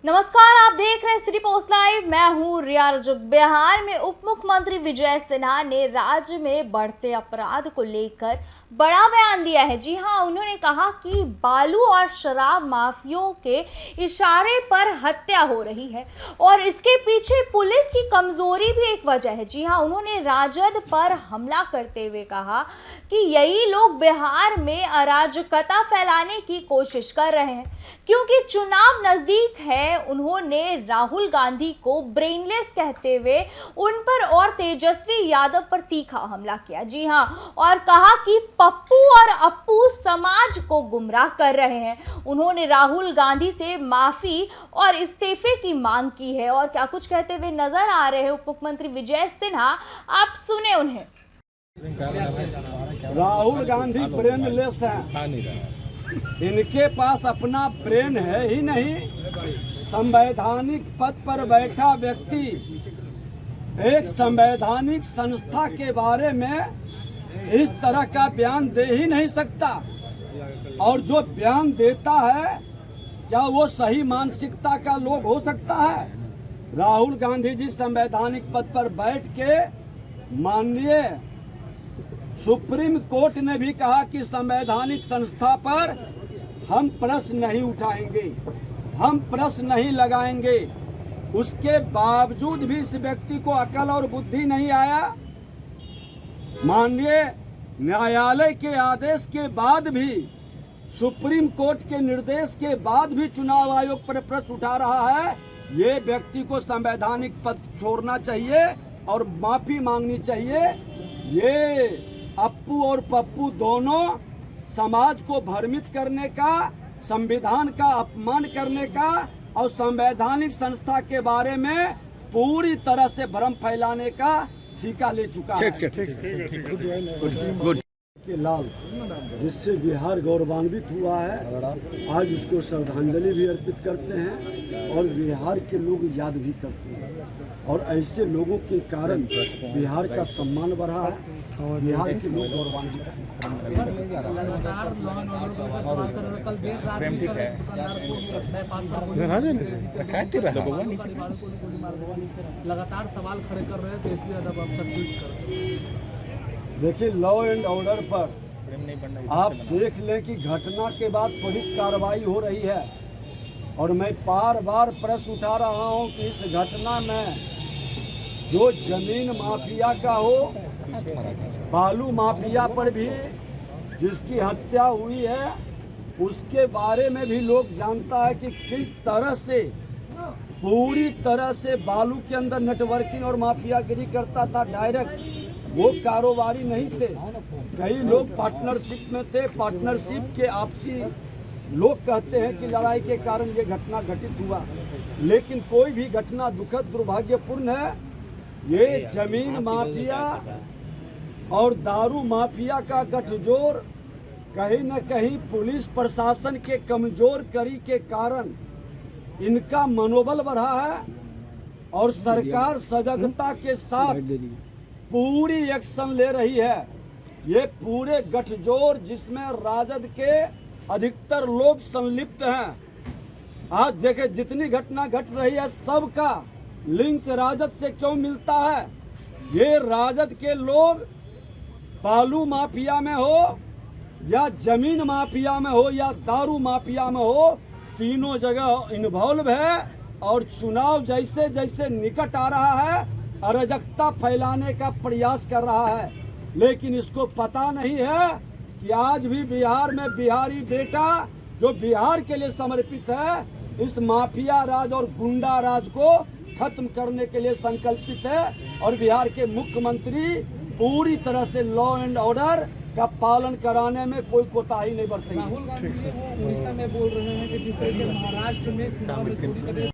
नमस्कार, आप देख रहे हैं सिटी पोस्ट लाइव। मैं हूं रिया रजक। बिहार में उप मुख्यमंत्री विजय सिन्हा ने राज्य में बढ़ते अपराध को लेकर बड़ा बयान दिया है। जी हां, उन्होंने कहा कि बालू और शराब माफियों के इशारे पर हत्या हो रही है और इसके पीछे पुलिस की कमजोरी भी एक वजह है। जी हां, उन्होंने राजद पर हमला करते हुए कहा कि यही लोग बिहार में अराजकता फैलाने की कोशिश कर रहे हैं क्योंकि चुनाव नजदीक है। उन्होंने राहुल गांधी को ब्रेनलेस कहते हुए उन पर और तेजस्वी यादव पर तीखा हमला किया। जी हां, और कहा कि पप्पू और अप्पू समाज को गुमराह कर रहे हैं। उन्होंने राहुल गांधी से माफी और इस्तीफे की मांग की है। और क्या कुछ कहते हुए नजर आ रहे हैं उप मुख्यमंत्री विजय सिन्हा, आप सुने उन्हें। राहुल गांधी ब्रेनलेस हैं, इनके पास अपना ब्रेन है ही नहीं। संवैधानिक पद पर बैठा व्यक्ति एक संवैधानिक संस्था के बारे में इस तरह का बयान दे ही नहीं सकता। और जो बयान देता है, क्या वो सही मानसिकता का लोग हो सकता है? राहुल गांधी जी संवैधानिक पद पर बैठ के माननीय सुप्रीम कोर्ट ने भी कहा कि संवैधानिक संस्था पर हम प्रश्न नहीं उठाएंगे, हम प्रश्न नहीं लगाएंगे। उसके बावजूद भी इस व्यक्ति को अकल और बुद्धि नहीं आया। माननीय न्यायालय के आदेश के बाद भी, सुप्रीम कोर्ट के निर्देश के बाद भी चुनाव आयोग पर प्रश्न उठा रहा है। ये व्यक्ति को संवैधानिक पद छोड़ना चाहिए और माफी मांगनी चाहिए। ये अप्पू और पप्पू दोनों समाज को भ्रमित करने का, संविधान का अपमान करने का और संवैधानिक संस्था के बारे में पूरी तरह से भ्रम फैलाने का ठेका ले चुका है। के लाल, जिससे बिहार गौरवान्वित हुआ है, आज उसको श्रद्धांजलि भी अर्पित करते हैं और बिहार के लोग याद भी करते हैं। और ऐसे लोगों के कारण बिहार का सम्मान बढ़ा है, बिहार के लोग गौरवान्वित हैं। लगातार सवाल खड़े कर रहे हैं, तो इसलिए अदब आप सब ट्वीट कर। देखिए, लॉ एंड ऑर्डर पर आप देख लें कि घटना के बाद त्वरित कार्रवाई हो रही है। और मैं बार बार प्रश्न उठा रहा हूं कि इस घटना में जो जमीन माफिया का हो, बालू माफिया पर भी जिसकी हत्या हुई है, उसके बारे में भी लोग जानता है कि किस तरह से पूरी तरह से बालू के अंदर नेटवर्किंग और माफियागिरी करता था। डायरेक्ट वो कारोबारी नहीं थे, कई लोग पार्टनरशिप में थे। पार्टनरशिप के आपसी लोग कहते हैं कि लड़ाई के कारण ये घटना घटित हुआ, लेकिन कोई भी घटना दुखद दुर्भाग्यपूर्ण है। ये जमीन माफिया और दारू माफिया का गठजोड़ कहीं न कहीं पुलिस प्रशासन के कमजोर कड़ी के कारण इनका मनोबल बढ़ा है। और सरकार सजगता के साथ पूरी एक्शन ले रही है। ये पूरे गठजोड़ जिसमें राजद के अधिकतर लोग संलिप्त हैं। आज देखे जितनी घटना घट रही है, सबका लिंक राजद से क्यों मिलता है? ये राजद के लोग बालू माफिया में हो या जमीन माफिया में हो या दारू माफिया में हो, तीनों जगह इन्वॉल्व है। और चुनाव जैसे जैसे निकट आ रहा है, अराजकता फैलाने का प्रयास कर रहा है। लेकिन इसको पता नहीं है कि आज भी बिहार में बिहारी बेटा जो बिहार के लिए समर्पित है, इस माफिया राज और गुंडा राज को खत्म करने के लिए संकल्पित है। और बिहार के मुख्यमंत्री पूरी तरह से लॉ एंड ऑर्डर का पालन कराने में कोई कोताही नहीं बरतेंगे। राहुल गांधी उड़ीसा में बोल रहे हैं कि जिस तरीके महाराष्ट्र में चुनाव में चोरी करने